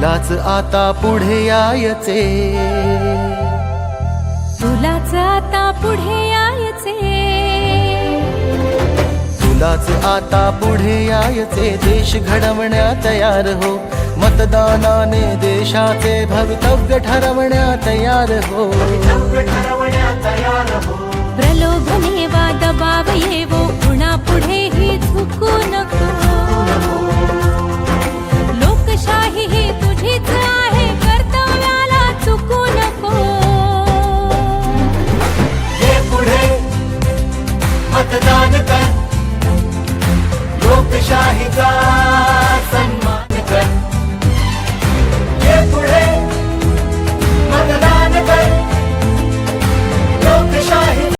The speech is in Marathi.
तुलाच आता पुढे यायचे, तुलाच आता पुढे यायचे, तुलाच आता पुढे यायचे. देश घडवण्या तयार हो, मतदानाने देशाचे भवितव्य ठरवण्या तयार हो. प्रलोभने वा दबाव येवो, पुन्हा पुढे ही झुकू नको.